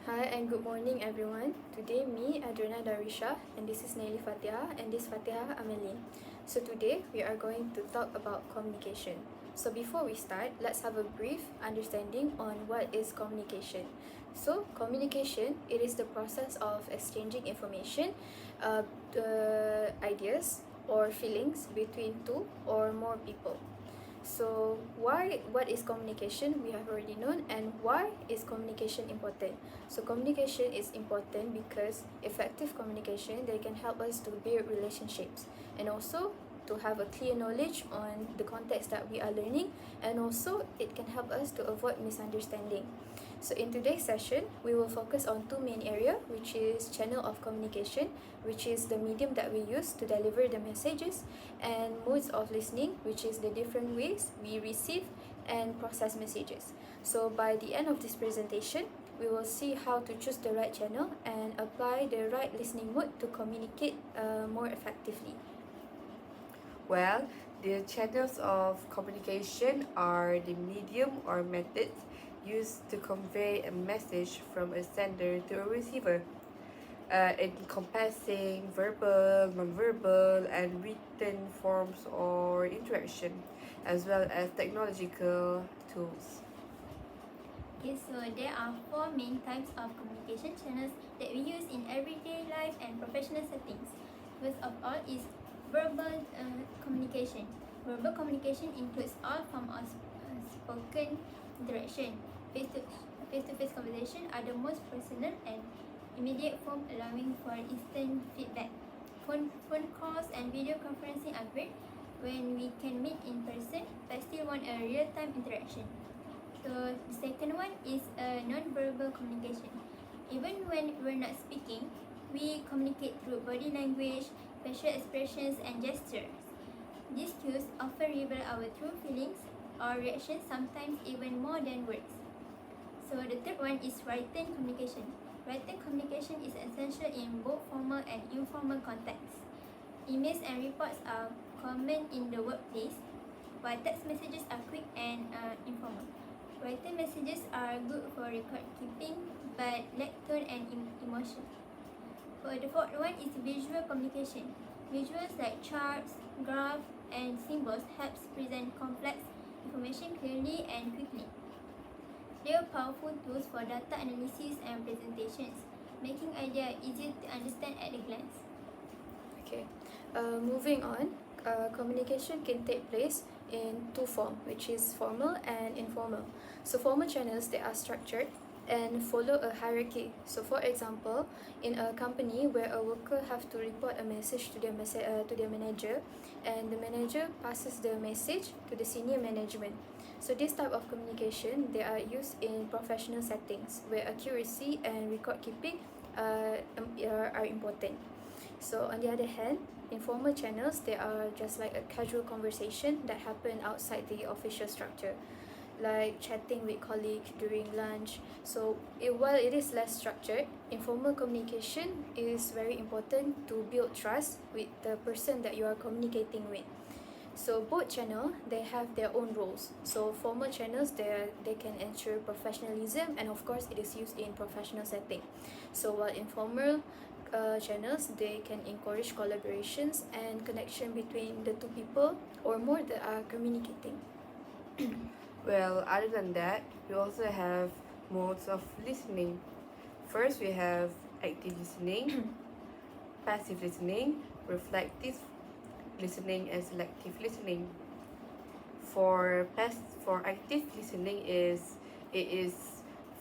Hi and good morning everyone. Today me, Adriana and this is Nayli Fatihah and this Fatihah Ameline. So today we are going to talk about communication. So before we start, let's have a brief understanding on what is communication. So communication, it is the process of exchanging information, ideas or feelings between two or more people. So what is communication? We have already known, and why is communication important? So communication is important because effective communication, they can help us to build relationships and also to have a clear knowledge on the context that we are learning, and also it can help us to avoid misunderstanding. So in today's session, we will focus on two main areas, which is channel of communication, which is the medium that we use to deliver the messages, and modes of listening, which is the different ways we receive and process messages. So by the end of this presentation, we will see how to choose the right channel and apply the right listening mode to communicate more effectively. Well, the channels of communication are the medium or methods used to convey a message from a sender to a receiver, encompassing verbal, nonverbal, and written forms or interaction, as well as technological tools. Okay, so there are four main types of communication channels that we use in everyday life and professional settings. First of all is verbal communication. Verbal communication includes all forms of spoken interaction. Face-to-face conversation are the most personal and immediate form, allowing for instant feedback. Phone calls and video conferencing are great when we can meet in person but still want a real-time interaction. So the second one is non-verbal communication. Even when we're not speaking, we communicate through body language, facial expressions, and gestures. These cues often reveal our true feelings or reactions, sometimes even more than words. So the third one is written communication. Written communication is essential in both formal and informal contexts. Emails and reports are common in the workplace, while text messages are quick and informal. Written messages are good for record keeping, but lack tone and emotion. For the fourth one is visual communication. Visuals like charts, graphs, and symbols helps present complex information clearly and quickly. They are powerful tools for data analysis and presentations, making ideas easier to understand at a glance. Okay, moving on, communication can take place in two forms, which is formal and informal. So formal channels, they are structured and follow a hierarchy. So for example, in a company where a worker have to report a message to their manager, and the manager passes the message to the senior management. So this type of communication, they are used in professional settings where accuracy and record keeping are important. So on the other hand, informal channels, they are just like a casual conversation that happen outside the official structure, like chatting with colleagues during lunch. So while it is less structured, informal communication is very important to build trust with the person that you are communicating with. So both channel, they have their own roles. So formal channels, they can ensure professionalism, and of course it is used in professional setting. So while informal channels, they can encourage collaborations and connection between the two people or more that are communicating. Well, other than that, we also have modes of listening. First, we have active listening, passive listening, reflective listening, and selective listening. For active listening it is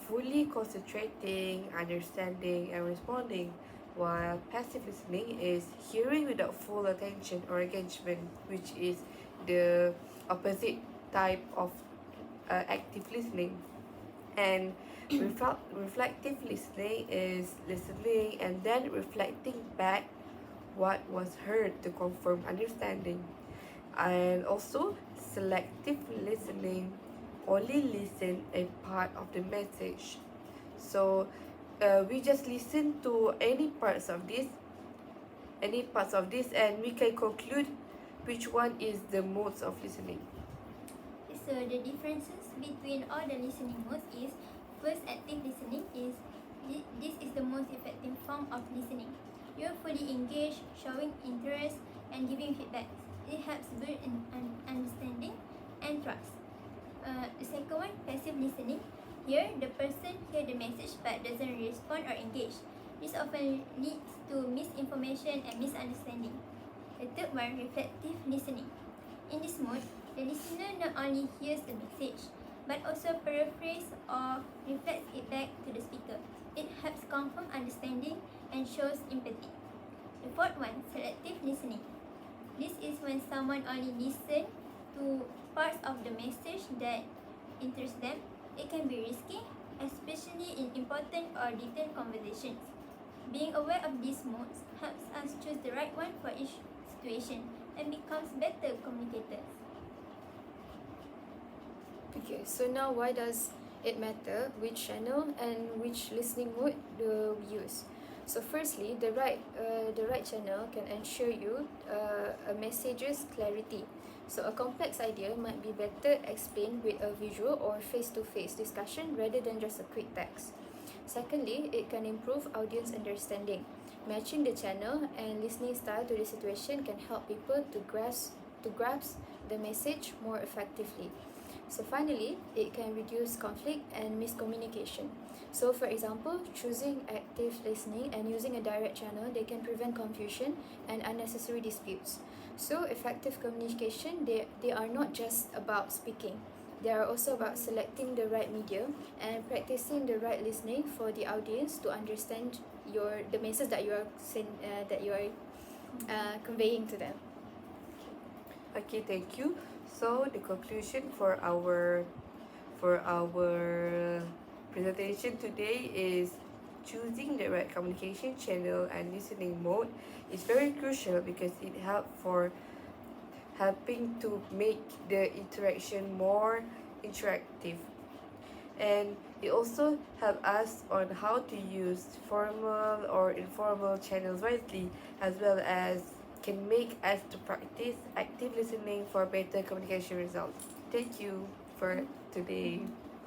fully concentrating, understanding, and responding, while passive listening is hearing without full attention or engagement, which is the opposite type of active listening. And reflective listening is listening and then reflecting back what was heard to confirm understanding. And also, selective listening only listen a part of the message. So we just listen to any parts of this, and we can conclude which one is the modes of listening. So the differences between all the listening modes is, first, active listening is You are fully engaged, showing interest, and giving feedback. It helps build an understanding and trust. The second one, passive listening. Here, the person hears the message but doesn't respond or engage. This often leads to misinformation and misunderstanding. The third one, reflective listening. In this mode, the listener not only hears the message but also paraphrases or reflects it back to the speaker. It helps confirm understanding and shows empathy. The fourth one, selective listening. This is when someone only listens to parts of the message that interest them. It can be risky, especially in important or detailed conversations. Being aware of these modes helps us choose the right one for each situation and becomes better communicators. Okay, so now why does it matter which channel and which listening mode do we use? So firstly, the right channel can ensure you a message's clarity. So a complex idea might be better explained with a visual or face-to-face discussion rather than just a quick text. Secondly, it can improve audience understanding. Matching the channel and listening style to the situation can help people to grasp the message more effectively. So finally, it can reduce conflict and miscommunication. So for example, choosing active listening and using a direct channel, they can prevent confusion and unnecessary disputes. So effective communication, they are not just about speaking. They are also about selecting the right medium and practicing the right listening for the audience to understand the message that you are conveying to them. Okay, thank you. So the conclusion for our presentation today is choosing the right communication channel and listening mode is very crucial because it helps for helping to make the interaction more interactive, and it also helps us on how to use formal or informal channels wisely, as well as can make us to practice active listening for better communication results. Thank you for today.